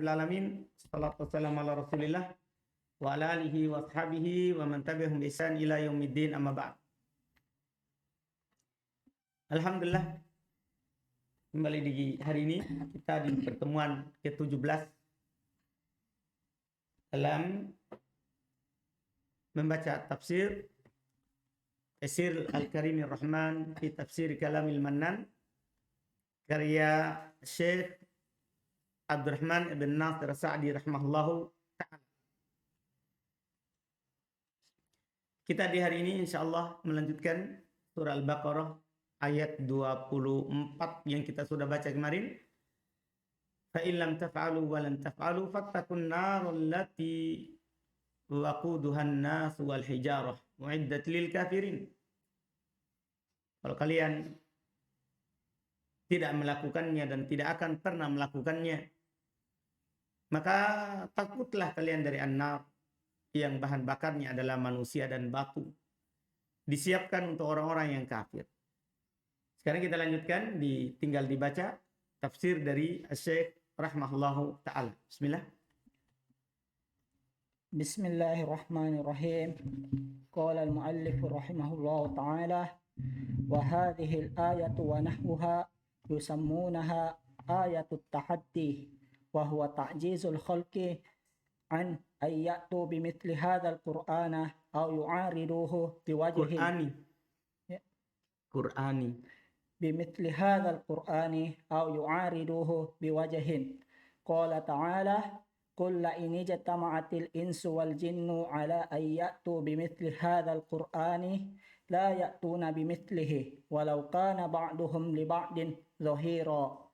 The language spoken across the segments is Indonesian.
Alhamdulillahirabbil alamin. Shallallahu wasallam ala Rasulillah wa ala alihi wa ashabihi wa man tabi'ahum bi ihsan ila yaumiddin, amma ba'd. Alhamdulillah, kembali di hari ini kita di pertemuan ke-17 dalam membaca tafsir Taysir Al-Karimir Rahman fi Tafsir Kalamil Mannan karya Syekh Abdurrahman ibn Nasir Sa'di rahimahullahu ta'ala. Kita di hari ini insyaallah melanjutkan surah Al-Baqarah ayat 24 yang kita sudah baca kemarin. Fa in lam taf'alu wa lan taf'alu fattaqun nar allati waquduha an-nas wal hijarah uiddat lil kafirin. Kalau kalian tidak melakukannya dan tidak akan pernah melakukannya, maka takutlah kalian dari an-nar yang bahan bakarnya adalah manusia dan batu, disiapkan untuk orang-orang yang kafir. Sekarang kita lanjutkan, tinggal dibaca tafsir dari Syekh rahimahullahu ta'ala. Bismillah. Bismillahirrahmanirrahim. Qala al-muallif rahimahullahu ta'ala wa hadhihi al-ayatu wa nahwuha yusammunaha ayatut tahaddi wa huwa ta'jizul khalqi an ayyatu bimithli hadzal qur'ana aw yu'ariduhu biwajhin Qur'ani bimithli hadzal qur'ani aw yu'ariduhu biwajhin. Qala ta'ala qul la in ijtama'atil insu wal jinnu ala ayyatu bimithli hadzal qur'ani la ya'tuna bimithlihi walau kana ba'duhum li ba'din zahira.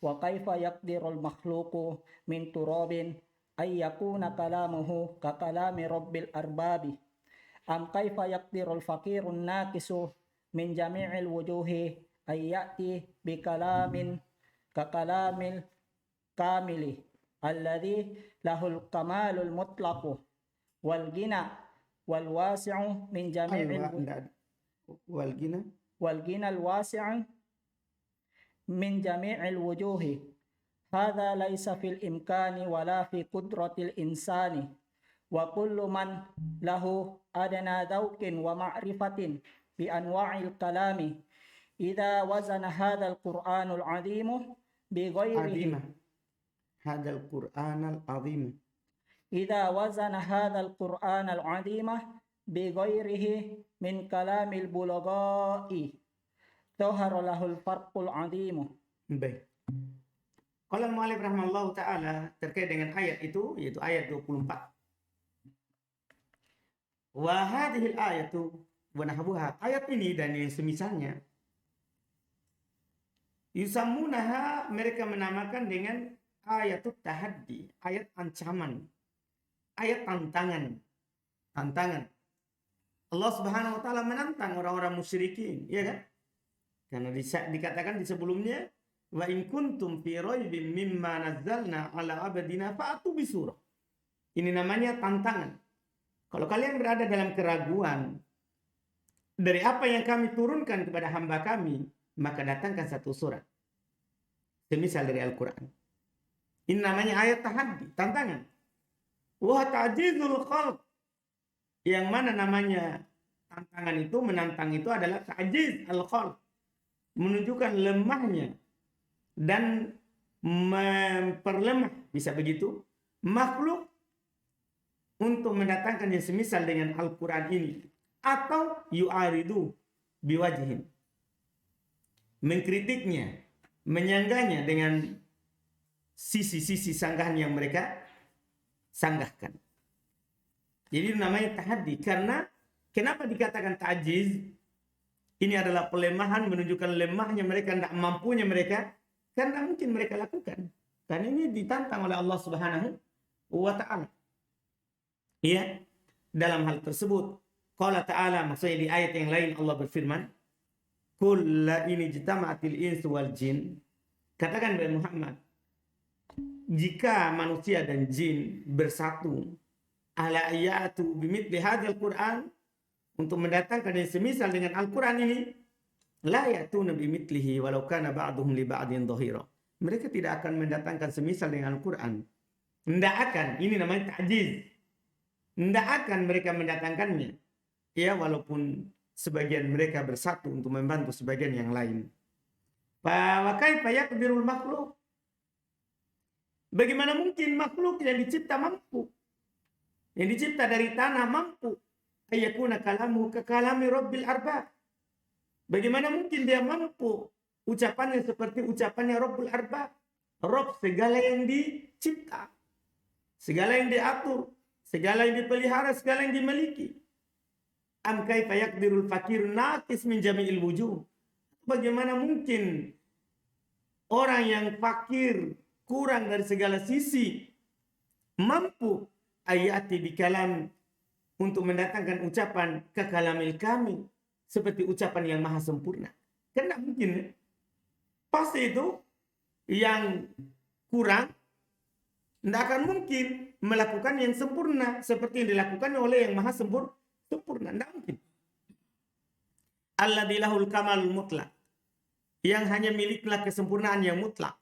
Wa kaifa yaqdirul makhluqu min turabin ay yakuna kalamuhu ka kalami rabbil arbabi. Am kaifa yaqdirul faqirun naqisu min jami'il wujuhi ay ya'ti bi kalamin ka kalamil kamili alladhi lahul kamalul mutlaqu wal gina wal wasi'u min jami'il wal gina al wasi'u min jami'il wujuhi. Hadha laysa fil imkani wala fi qudratil insani wa kullu man lahu adana dhawqin wa ma'rifatin bi anwa'il kalami idza wazana hadzal qur'anul 'azim bi ghairihi hadzal qur'anal 'azim idza wazana hadzal qur'anal 'azim bi ghairihi min kalamil bulagha'i Tuhar lahul farqul adimu. Baik. Qala al-mu'allif rahimahullahu ta'ala terkait dengan ayat itu, yaitu ayat 24. Wa hadhihi al-ayatu wa nahbuha. Ayat ini dan yang semisalnya yusammunaha, mereka menamakan dengan ayatut tahaddi, ayat ancaman, ayat tantangan. Tantangan. Allah Subhanahu wa taala menantang orang-orang musyrikin, ya kan? Karena dikatakan di sebelumnya, wa in kuntum fi raibin mimma nazzalna ala abdina fa'atu bisurah. Ini namanya tantangan. Kalau kalian berada dalam keraguan dari apa yang kami turunkan kepada hamba kami, maka datangkan satu surat semisal dari Al-Quran. Ini namanya ayat tahaddi, tantangan. Wa ta'jizul khalq, yang mana namanya tantangan itu, menantang itu adalah ta'jiz al-khalq, menunjukkan lemahnya dan memperlemah, bisa begitu, makhluk untuk mendatangkan yang semisal dengan Al-Quran ini. Atau yu'aridu biwajhin, mengkritiknya, menyanggahnya dengan sisi-sisi sanggahan yang mereka sanggahkan. Jadi namanya tahaddi. Karena kenapa dikatakan ta'jiz? Ini adalah pelemahan, menunjukkan lemahnya mereka, tidak mampunya mereka, karena mungkin mereka lakukan. Karena ini ditantang oleh Allah Subhanahu wa ta'ala. Iya, dalam hal tersebut, qala ta'ala, maksudnya di ayat yang lain Allah berfirman, qul la in ijtama'atil insu wal jin. Katakan kepada Muhammad, jika manusia dan jin bersatu, ala ayatu bimithli hadzal Qur'an, untuk mendatangkan yang semisal dengan Al-Quran ini, la ya'tuna bimithlihi walau kana ba'duhum li ba'din dhahira. Mereka tidak akan mendatangkan semisal dengan Al-Quran Tidak akan, ini namanya ta'jiz. Tidak akan mereka mendatangkannya. Ya, walaupun sebagian mereka bersatu untuk membantu sebagian yang lain. Wa kaifa yaqdirul makhluk? Bagaimana mungkin makhluk yang dicipta mampu? Yang dicipta dari tanah mampu. Ayakuna kalamu ka kalami rabbil arbab. Bagaimana mungkin dia mampu ucapannya seperti ucapannya Rabbul Arbab. Rob segala yang dicipta. Segala yang diatur. Segala yang dipelihara. Segala yang dimiliki. Am kaifa yaqdirul fakir naqis min jami'il wujuh. Bagaimana mungkin orang yang fakir, kurang dari segala sisi, mampu ayati bikalam untuk mendatangkan ucapan kekalamil kamil seperti ucapan yang maha sempurna. Karena mungkin pasti itu yang kurang tidak akan mungkin melakukan yang sempurna seperti yang dilakukan oleh yang maha sempurna. Tidak mungkin. Alladzi lahul kamalul mutlaq, yang hanya miliklah kesempurnaan yang mutlak.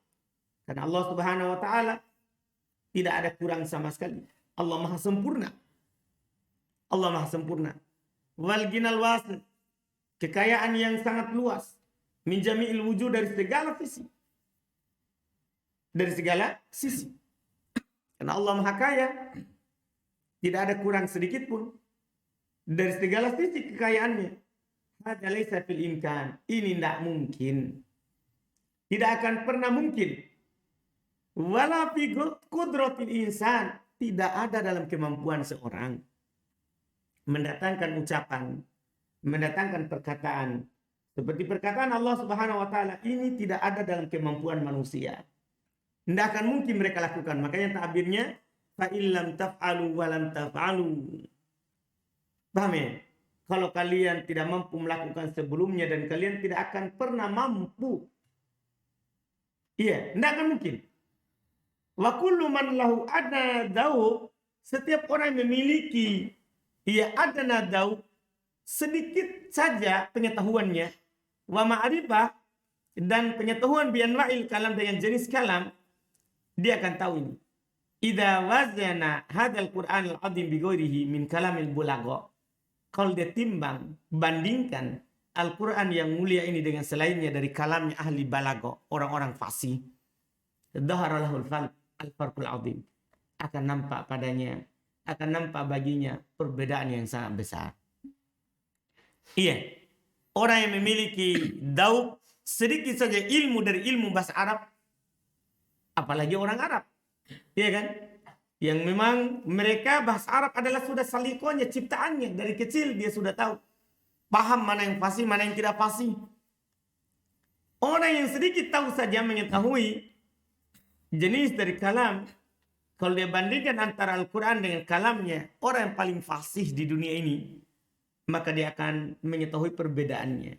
Karena Allah Subhanahu wa taala tidak ada kurang sama sekali. Allah Maha sempurna. Allah Maha sempurna. Wal ginal wasil, kekayaan yang sangat luas. Min jami'il wujud, dari segala sisi. Dari segala sisi. Karena Allah Maha kaya, tidak ada kurang sedikit pun dari segala sisi kekayaannya. Hadza laisa fil imkan. Ini tidak mungkin. Tidak akan pernah mungkin. Wala fi qudratil insan. Tidak ada dalam kemampuan seorang mendatangkan ucapan, mendatangkan perkataan seperti perkataan Allah Subhanahu wa taala. Ini tidak ada dalam kemampuan manusia. Tidak akan mungkin mereka lakukan. Makanya takbirnya fa illam taf'alu wa lam taf'alu. Paham ya? Kalau kalian tidak mampu melakukan sebelumnya dan kalian tidak akan pernah mampu. Iya, tidak akan mungkin. Wa kullu man lahu adna daub, setiap orang yang memiliki adna daub, sedikit saja pengetahuannya, wa ma'rifah, dan pengetahuan bi anwa'il kalam, dengan jenis kalam, dia akan tahu ini. Idza wazana hadzal Qur'anul azim bi ghairihi min kalamil bulagha. Kalau dia timbang, bandingkan Al-Quran yang mulia ini dengan selainnya dari kalamnya ahli balago, orang-orang fasih, dhaharalahul al-farqul azim, akan nampak padanya, akan nampak baginya perbedaan yang sangat besar. Iya, orang yang memiliki daub sedikit saja ilmu dari ilmu bahasa Arab, apalagi orang Arab, iya kan? Yang memang mereka bahasa Arab adalah sudah salikonya, ciptaannya. Dari kecil dia sudah tahu. Paham mana yang fasih, mana yang tidak fasih. Orang yang sedikit tahu saja mengetahui jenis dari kalam. Kalau dia bandingkan antara Al-Quran dengan kalamnya, orang yang paling fasih di dunia ini, maka dia akan mengetahui perbedaannya.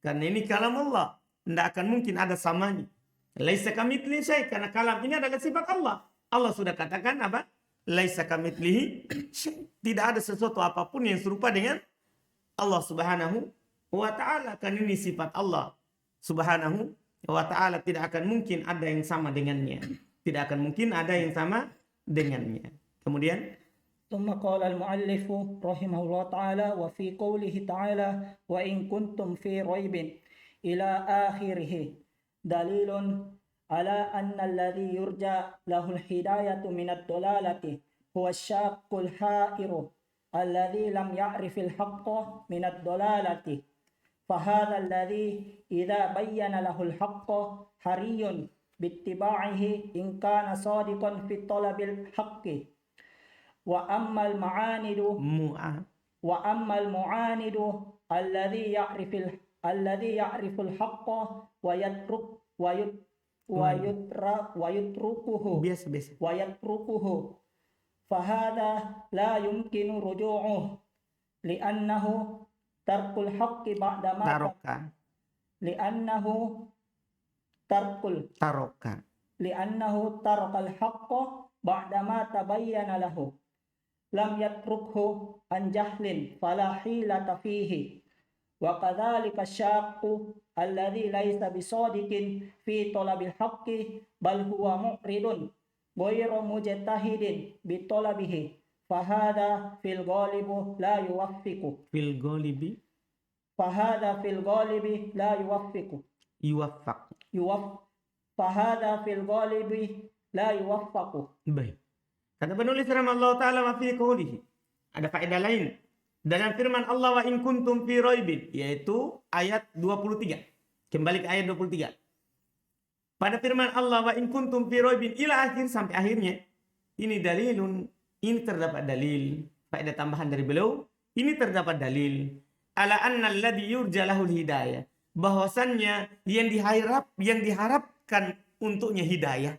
Karena ini kalam Allah. Tidak akan mungkin ada samanya. Laisa kamitslihi syai', karena kalam ini adalah sifat Allah. Allah sudah katakan apa? Laisa kamitslihi syai'. Tidak ada sesuatu apapun yang serupa dengan Allah Subhanahu wa taala. Kan ini sifat Allah Subhanahu wa taala, tidak akan mungkin ada yang sama dengannya. Tidak akan mungkin ada yang sama dengannya. Kemudian ثم قال المؤلف رحمه الله تعالى وفي قوله تعالى وإن كنتم في ريب إلى آخره دليل على أن الذي يرجى له الهداية من الضلالة هو الشاق الحائر الذي لم يعرف الحق من الضلالة فهذا الذي إذا بين له الحق حري باتباعه إن كان صادقا في طلب الحق وأما المعاند الذي يعرف الحق ويتركه فهذا لا يمكن رجوعه لأنه ترك الحق بعدما ترك الحق بعدما تبين له لم يتركه عن جهل فلا حيلة فيه وكذلك الشاق الذي ليس بصادق في طلب الحق بل هو معرض غير مجتهد بطلبه فهذا في الغالب لا يوفق Fil ghalibi فهذا في الغالب لا يوفق yuwaffaq. يوفق فهذا في الغالب لا يوفق. Baik. Kata penulis firman Allah Ta'ala wa fi qoulihi. Ada faedah lain. Dalam firman Allah wa in kuntum fi raibin. Yaitu ayat 23. Kembali ke ayat 23. Pada firman Allah wa in kuntum fi raibin ila akhir sampai akhirnya. Ini dalilun. Ini terdapat dalil. Faedah tambahan dari beliau. Ini terdapat dalil. Ala anna alladhi yurja lahul hidayah. Bahwasannya yang diharapkan untuknya hidayah.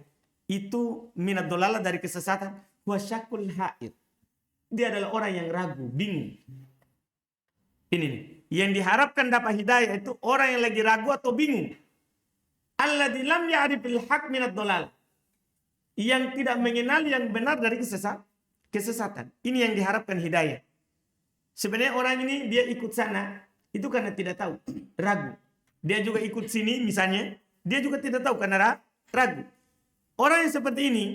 Itu minad dolalah dari kesesatan. Wasyakul ha'id. Dia adalah orang yang ragu, bingung. Ini nih. Yang diharapkan dapat hidayah itu orang yang lagi ragu atau bingung. Alladzi lam ya'rifil haq minad dolalah. Yang tidak mengenal yang benar dari kesesatan. Ini yang diharapkan hidayah. Sebenarnya orang ini dia ikut sana. Itu karena tidak tahu. Ragu. Dia juga ikut sini misalnya. Dia juga tidak tahu karena ragu. Orang yang seperti ini,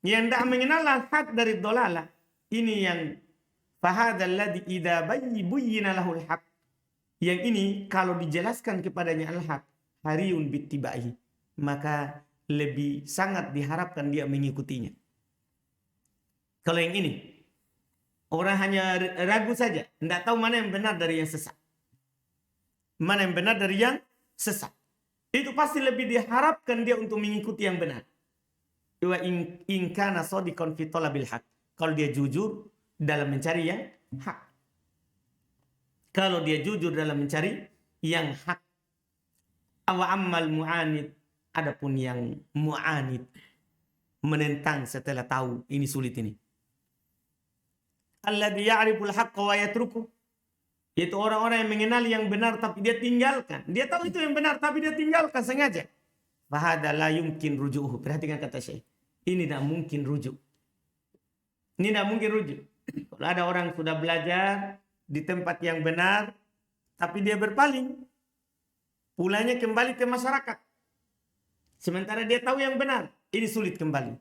yang tidak mengenal hak dari dolalah, ini yang fahadzal ladzi idza bayyina lahul haq. Yang ini kalau dijelaskan kepadanya al-haq, hariun bittibahi, maka lebih sangat diharapkan dia mengikutinya. Kalau yang ini, orang hanya ragu saja, tidak tahu mana yang benar dari yang sesat. Mana yang benar dari yang sesat. Itu pasti lebih diharapkan dia untuk mengikuti yang benar. Wa in kana shadiqan fi talabil haq. Kalau dia jujur dalam mencari yang hak. Kalau dia jujur dalam mencari yang hak. Wa ammal mu'anid. Adapun yang mu'anid. Menentang setelah tahu. Ini sulit ini. Alladhi ya'riful haqqa wa yatruku. Yaitu orang-orang yang mengenal yang benar tapi dia tinggalkan. Dia tahu itu yang benar tapi dia tinggalkan sengaja. Fahada la yumkin ruju'uhu. Perhatikan kata Syekh. Ini tidak mungkin rujuk. Ini tidak mungkin rujuk. Kalau ada orang sudah belajar di tempat yang benar, tapi dia berpaling, pulangnya kembali ke masyarakat. Sementara dia tahu yang benar, ini sulit kembali.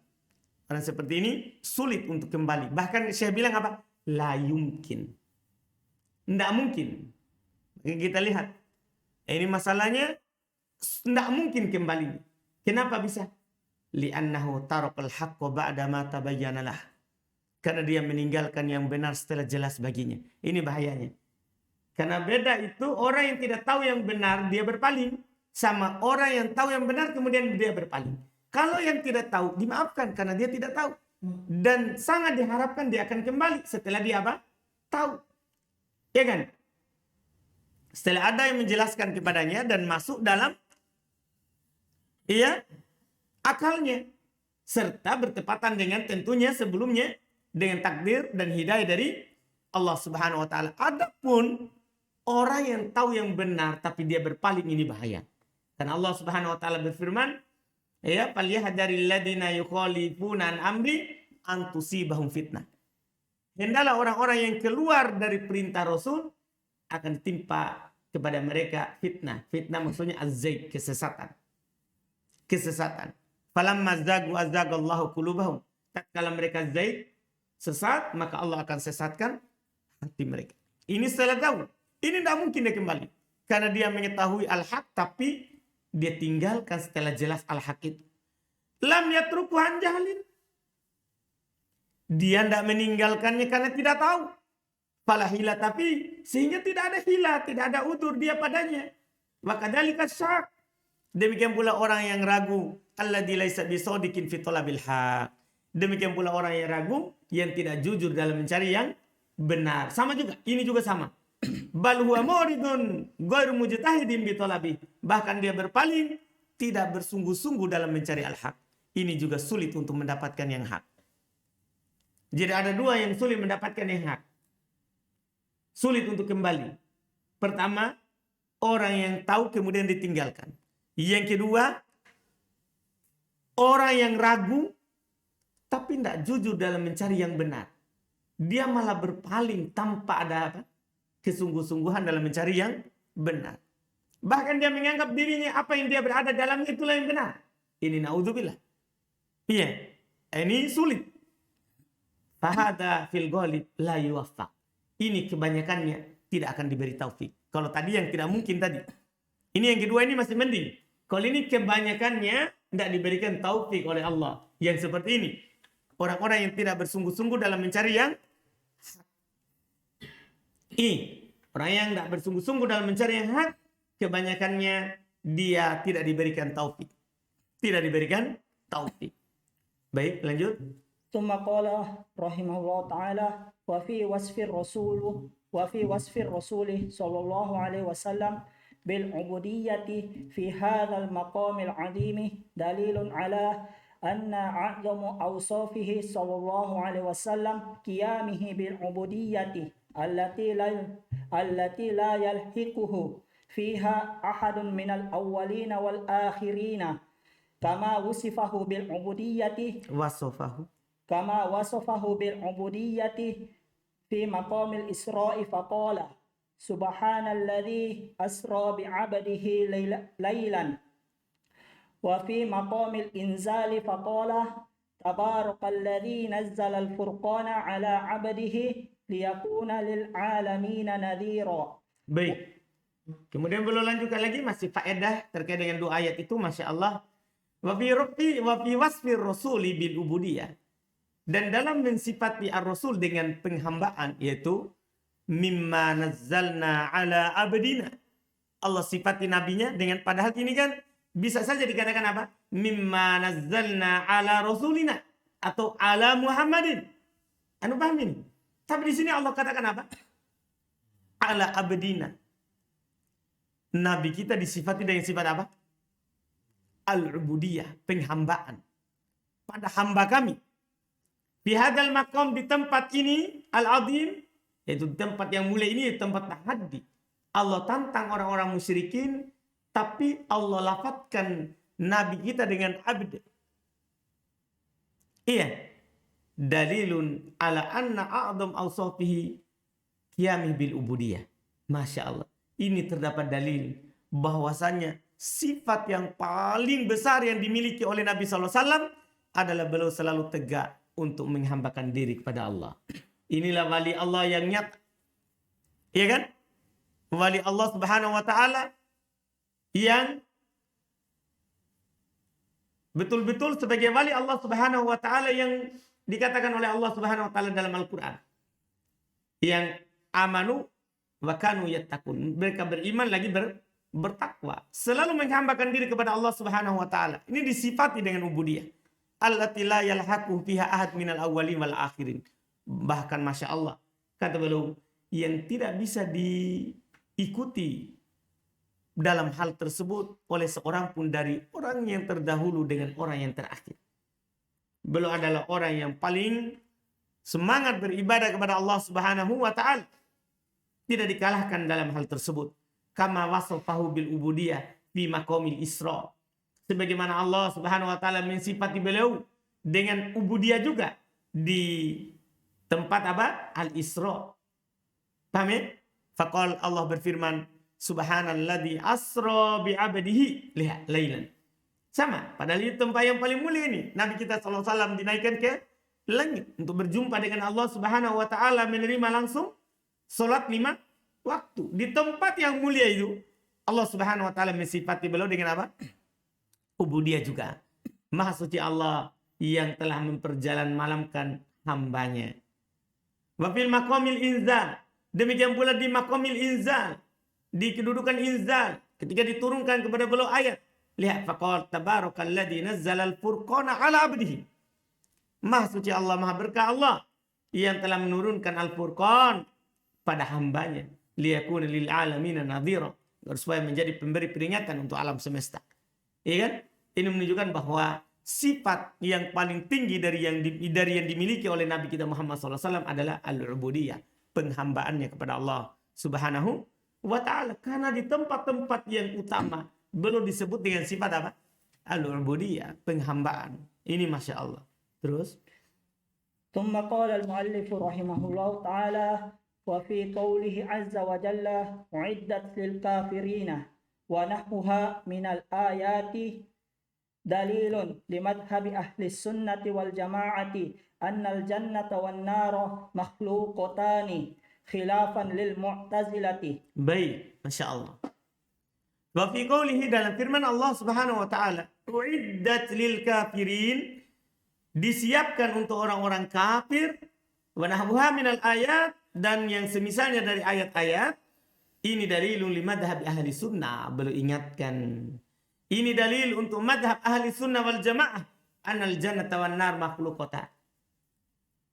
Orang seperti ini sulit untuk kembali. Bahkan saya bilang apa? La yumkin. Tidak mungkin. Kita lihat. Ini masalahnya tidak mungkin kembali. Kenapa bisa? Li'annahu tarakal haqqa ba'da ma tabayyana lah. Karena dia meninggalkan yang benar setelah jelas baginya. Ini bahayanya. Karena beda itu orang yang tidak tahu yang benar dia berpaling sama orang yang tahu yang benar kemudian dia berpaling. Kalau yang tidak tahu dimaafkan karena dia tidak tahu dan sangat diharapkan dia akan kembali setelah dia apa? Tahu. Ya kan? Setelah ada yang menjelaskan kepadanya dan masuk dalam akalnya serta bertepatan dengan tentunya sebelumnya dengan takdir dan hidayah dari Allah Subhanahu wa taala. Adapun orang yang tahu yang benar tapi dia berpaling ini bahaya. Karena Allah Subhanahu wa taala berfirman, ya, "Falyahdharil ladzina yukhalifuna an amri an tusibahum fitnah." Hendaklah orang-orang yang keluar dari perintah Rasul akan ditimpa kepada mereka fitnah. Fitnah maksudnya az-zaig, kesesatan. Kesesatan. Falamma zagu azagallahu qulubahum. Tatkala mereka zaid, sesat, maka Allah akan sesatkan hati mereka. Ini setelah tahu. Ini tidak mungkin dia kembali. Karena dia mengetahui al-haq, tapi dia tinggalkan setelah jelas al-haq itu. Lam yatruku an jahlin. Dia tidak meninggalkannya karena tidak tahu. Fala hila, tapi sehingga tidak ada hila, tidak ada udur dia padanya. Wa kadzalika syak. Demikian pula orang yang ragu, alladzi laisa bisadiqin fi talabil haq. Demikian pula orang yang ragu yang tidak jujur dalam mencari yang benar. Sama juga, ini juga sama. Bal huwa muridun ghairu mujtahidin bi talabi. Bahkan dia berpaling, tidak bersungguh-sungguh dalam mencari al-haq. Ini juga sulit untuk mendapatkan yang hak. Jadi ada dua yang sulit mendapatkan yang hak. Sulit untuk kembali. Pertama, orang yang tahu kemudian ditinggalkan. Yang kedua, orang yang ragu tapi tidak jujur dalam mencari yang benar. Dia malah berpaling tanpa ada apa? Kesungguh-sungguhan dalam mencari yang benar. Bahkan dia menganggap dirinya apa yang dia berada dalamnya itulah yang benar. Ini naudzubillah. Iya. Ini sulit. Fahada fil ghalib la yuwaffaq. Ini kebanyakannya tidak akan diberi taufik. Kalau tadi yang tidak mungkin tadi. Ini yang kedua ini masih mending. Kalau ini kebanyakannya tidak diberikan taufik oleh Allah. Yang seperti ini. Orang-orang yang tidak bersungguh-sungguh dalam mencari yang orang yang tidak bersungguh-sungguh dalam mencari yang hak, kebanyakannya dia tidak diberikan taufik. Tidak diberikan taufik. Baik, lanjut. ثم قال رحمه الله تعالى وفي وصف الرسول صلى الله عليه وسلم بالعبودية في هذا المقام العظيم دليل على أن أعظم أوصافه صلى الله عليه وسلم قيامه بالعبودية التي لا يلحقه فيها أحد من الأولين والآخرين كما وصفه بالعبودية في مقام الإسراء فقال سبحان الذي أسرى بعبده ليلا وفي مقام الإنزال فقال تبارك الذي نزل الفرقان على عبده ليكون للعالمين نذيرا. Baik. Kemudian beliau lanjutkan lagi masih faedah terkait dengan dua ayat itu, Masya Allah. Wa fi wasfir rasuli bil ubudiyah. Dan dalam mensifati ar-rasul dengan penghambaan, yaitu mimma nazzalna ala abdina. Allah sifati nabinya dengan, padahal ini kan bisa saja dikatakan apa? Mimma nazzalna ala rasulina atau ala Muhammadin. Anu paham ini? Tapi di sini Allah katakan apa? Ala abdina. Nabi kita disifati dengan sifat apa? Al-ubudiyah, penghambaan. Pada hamba kami. Di hadal maqam, di tempat ini al-azim, yaitu tempat yang mulia ini, tempat tahaddi. Allah tantang orang-orang musyrikin, tapi Allah lafadzkan Nabi kita dengan abd. Iya. Dalilun ala anna a'zam awsafihi qiyamih bil ubudiyah. Masya Allah. Ini terdapat dalil bahwasanya sifat yang paling besar yang dimiliki oleh Nabi SAW adalah beliau selalu tegak untuk menghambakan diri kepada Allah. Inilah wali Allah yang nyata. Iya kan? Wali Allah Subhanahu wa taala yang betul-betul sebagai wali Allah Subhanahu wa taala yang dikatakan oleh Allah Subhanahu wa taala dalam Al-Qur'an. Yang amanu wa kanu yattaqun. Mereka beriman lagi bertakwa. Selalu menghambakan diri kepada Allah Subhanahu wa taala. Ini disifati dengan ubudiyah. Allati la yalhaqu fiha ahad minal awwalin wal akhirin. Bahkan Masya Allah, kata beliau, yang tidak bisa diikuti dalam hal tersebut oleh seorang pun dari orang yang terdahulu dengan orang yang terakhir. Beliau adalah orang yang paling semangat beribadah kepada Allah Subhanahu wa taala. Tidak dikalahkan dalam hal tersebut. Kama wasafahu bil ubudiyah fi maqamil Isra. Sebagaimana Allah Subhanahu wa taala mensifati beliau dengan ubudiyah juga di tempat apa? Al-Isra. Paham ya? Faqal Allah berfirman, Subhanalladzi asra bi 'abdihi lailan. Sama, padahal itu tempat yang paling mulia ini. Nabi kita SAW dinaikkan ke langit untuk berjumpa dengan Allah Subhanahu wa taala, menerima langsung salat 5 waktu. Di tempat yang mulia itu, Allah Subhanahu wa taala mensifati beliau dengan apa? Ubudiyah juga. Maha suci Allah yang telah memperjalan malamkan hambanya. Wa fil maqamil inzal. Demikian pula di maqamil inzal. Di kedudukan inzal. Ketika diturunkan kepada beliau ayat. Lihat. Faqal tabarakalladzi nazzala al-furqana ala abdihi. Maha suci Allah, maha berkah Allah. Yang telah menurunkan al-furqan pada hambanya. Liyakuna lil alamina nadhira. Supaya menjadi pemberi peringatan untuk alam semesta. Iya kan? Ini menunjukkan bahwa sifat yang paling tinggi dari yang dimiliki oleh Nabi kita Muhammad SAW adalah al-ubudiyah, penghambaannya kepada Allah Subhanahu wa taala. Karena di tempat-tempat yang utama belum disebut dengan sifat apa? Al-ubudiyah, penghambaan. Ini Masya Allah. Terus ثم قال المؤلف رحمه الله تعالى وفي قوله عز وجل أعدت للكافرين ونحوها من الآيات dalilun limadhhabi ahli sunnati wal jama'ati annal jannata wan nara makhluqatani khilafan lil mu'tazilati. Baik, Masya Allah. Wa fi qawlihi, dalam firman Allah Subhanahu wa taala, uiddat lil kafirin, disiapkan untuk orang-orang kafir, wa nahwuha minal ayat, dan yang semisalnya dari ayat-ayat. Ini dalilun li madhhab ahli sunnah, beliau ingatkan. Ini dalil untuk madhab ahli sunnah wal jamaah, annal jannata wan nar makhluqatan.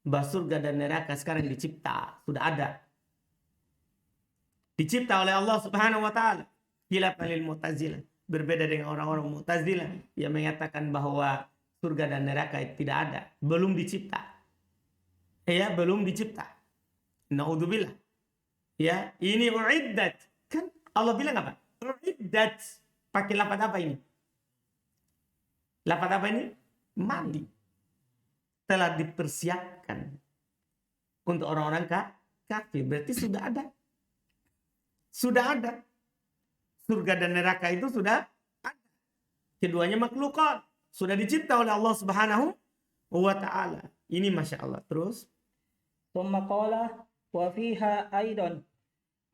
Bahwa surga dan neraka sekarang dicipta, sudah ada. Dicipta oleh Allah Subhanahu wa taala. Khilafan lil Mu'tazilah, berbeda dengan orang-orang Mu'tazilah yang mengatakan bahwa surga dan neraka itu tidak ada, belum dicipta. Ya, belum dicipta. Naudzubillah. Ya, ini uiddat. Kan Allah bilang apa? Uiddat. Pakai lafaz apa ini? Lafaz apa ini? Mandi. Telah dipersiapkan untuk orang-orang kafir. Berarti sudah ada. Sudah ada. Surga dan neraka itu sudah ada. Keduanya makhlukat. Sudah dicipta oleh Allah Subhanahu wa ta'ala. Ini Masya Allah. Terus. Thumma qala wa fiha aidan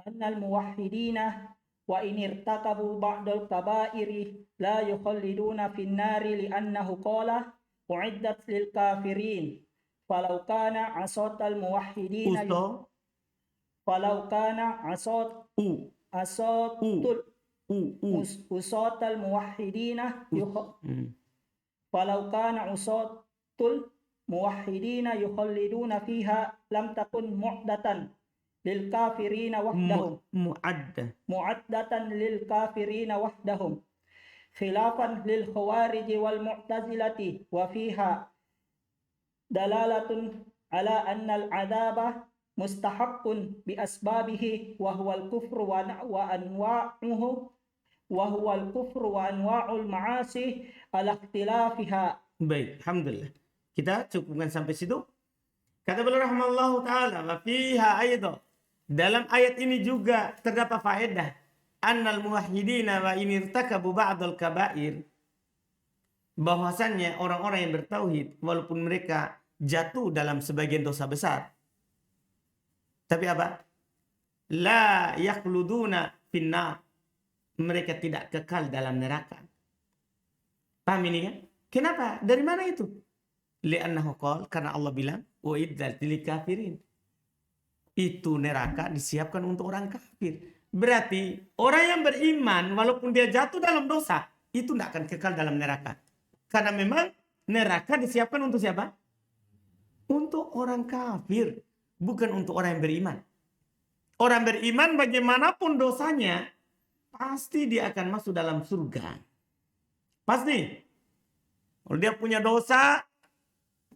annal muwahhidina wa in irtakabu ba'dal kaba'iri la yukhalliduna fin nari li'annahu qala uiddat lil kafirin falau kana asatal muwahhidina falau kana asatul usatal muwahhidina falau kana usatul muwahhidina yukhalliduna fiha lam takun mu'datan lil kafirina wahdahum mu'addatan lil kafirina wahdahum khilafan lil khawarij wal mu'tazilati wa fiha dalalatun ala anna al adaba mustahaqqun bi asbabihi wa huwa al kufru wa anwa'uhu wa huwa al kufru wa anwa'ul ma'asi ala ikhtilafiha. Baik, alhamdulillah. Kita cukupkan sampai situ. Kata beliau rahimahullahu taala, wa fiha aidan, dalam ayat ini juga terdapat faedah annal muwahhidina wa in irtakabu ba'dal kaba'ir, bahwasannya orang-orang yang bertauhid walaupun mereka jatuh dalam sebagian dosa besar, tapi apa? La yakhluduna finnar, mereka tidak kekal dalam neraka. Paham ini kan? Kenapa? Dari mana itu? Li'annahu qala, karena Allah bilang uiddat lil kafirin. Itu neraka disiapkan untuk orang kafir. Berarti orang yang beriman walaupun dia jatuh dalam dosa, itu tidak akan kekal dalam neraka. Karena memang neraka disiapkan untuk siapa? Untuk orang kafir, bukan untuk orang yang beriman. Orang beriman bagaimanapun dosanya, pasti dia akan masuk dalam surga. Pasti. Kalau dia punya dosa,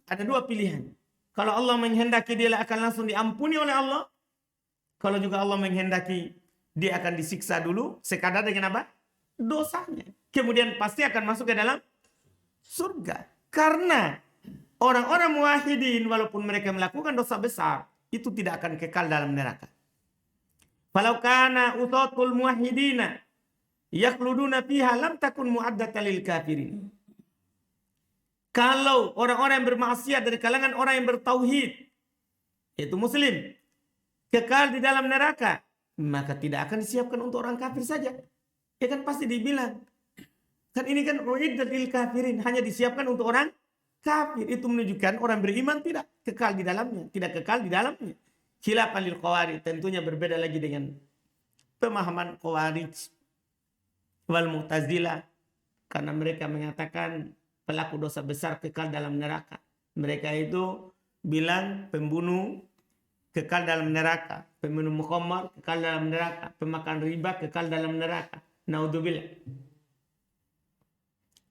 ada dua pilihan. Kalau Allah menghendaki dia akan langsung diampuni oleh Allah. Kalau juga Allah menghendaki dia akan disiksa dulu sekadar dengan apa? Dosanya. Kemudian pasti akan masuk ke dalam surga. Karena orang-orang muwahhidin walaupun mereka melakukan dosa besar, itu tidak akan kekal dalam neraka. Falau kana utatul muwahhidina yakhluduna fiha lam takun mu'addatan lil kafirin. Kalau orang-orang yang bermaksiat dari kalangan orang yang bertauhid, yaitu muslim, kekal di dalam neraka, maka tidak akan disiapkan untuk orang kafir saja. Ya kan pasti dibilang. Kan ini kan uiddat lil kafirin, hanya disiapkan untuk orang kafir. Itu menunjukkan orang beriman tidak kekal di dalamnya, tidak kekal di dalamnya. Khilafan lil khawarij, tentunya berbeda lagi dengan pemahaman khawarij wal mu'tazilah, karena mereka mengatakan pelaku dosa besar kekal dalam neraka. Mereka itu bilang pembunuh kekal dalam neraka, peminum khamar kekal dalam neraka, pemakan riba kekal dalam neraka. Naudzubillah.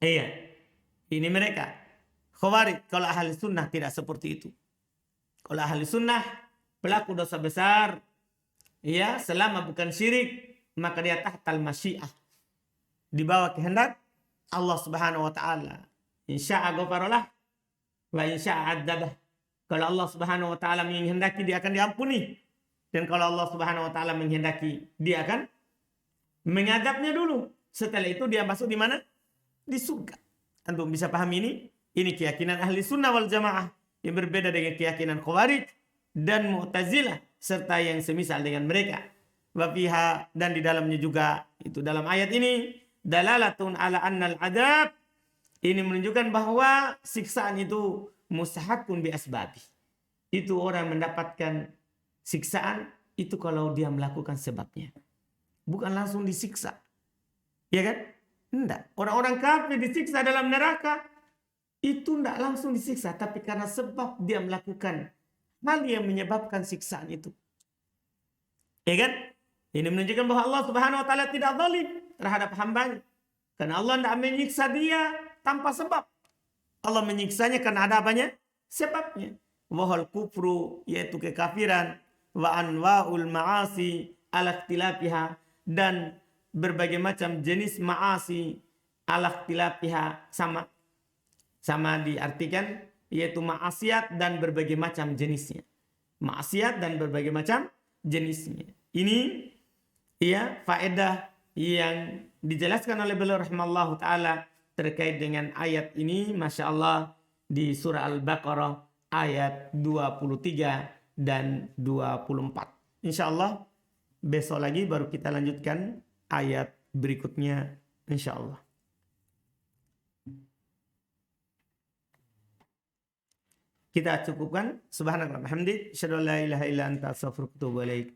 Iya. Ini mereka. Khawarij. Kalau ahli sunnah tidak seperti itu. Kalau ahli sunnah pelaku dosa besar, ya, selama bukan syirik, maka dia tahtal masyiah, di bawah kehendak Allah Subhanahu wa taala. Insya'a ghafarallah wa insya'a adzabah. Kalau Allah Subhanahu wa taala menghendaki dia akan diampuni, dan kalau Allah Subhanahu wa taala menghendaki dia akan mengadabnya dulu. Setelah itu dia masuk di mana? Di surga. Antum bisa paham ini? Ini keyakinan ahli sunnah wal jamaah yang berbeda dengan keyakinan khawarij dan mu'tazilah serta yang semisal dengan mereka. Wa fiha, dan di dalamnya juga itu dalam ayat ini dalalatun ala annal adab, ini menunjukkan bahwa siksaan itu mustahakun bi asbabi. Itu orang mendapatkan siksaan itu kalau dia melakukan sebabnya. Bukan langsung disiksa. Ya kan? Enggak. Orang-orang kafir disiksa dalam neraka itu enggak langsung disiksa, tapi karena sebab dia melakukan hal yang menyebabkan siksaan itu. Ya kan? Ini menunjukkan bahwa Allah Subhanahu wa taala tidak zalim terhadap hambanya. Karena Allah tidak menyiksa dia tanpa sebab. Allah menyiksanya karena ada apanya? Sebabnya. Wahal kufru, yaitu kekafiran, wa anwa'ul ma'asi ala ikhtilafiha, dan berbagai macam jenis ma'asi ala ikhtilafiha, sama diartikan yaitu maksiat dan berbagai macam jenisnya. Maksiat dan berbagai macam jenisnya. Ini ya faedah yang dijelaskan oleh beliau rahimallahu taala terkait dengan ayat ini, Masya Allah, di surah Al-Baqarah ayat 23 dan 24. Insya Allah besok lagi baru kita lanjutkan ayat berikutnya, insya Allah. Kita cukupkan. Subhanallah, hamdi, syadu la ilaha illa anta, astaghfiruka wa atubu ilaik.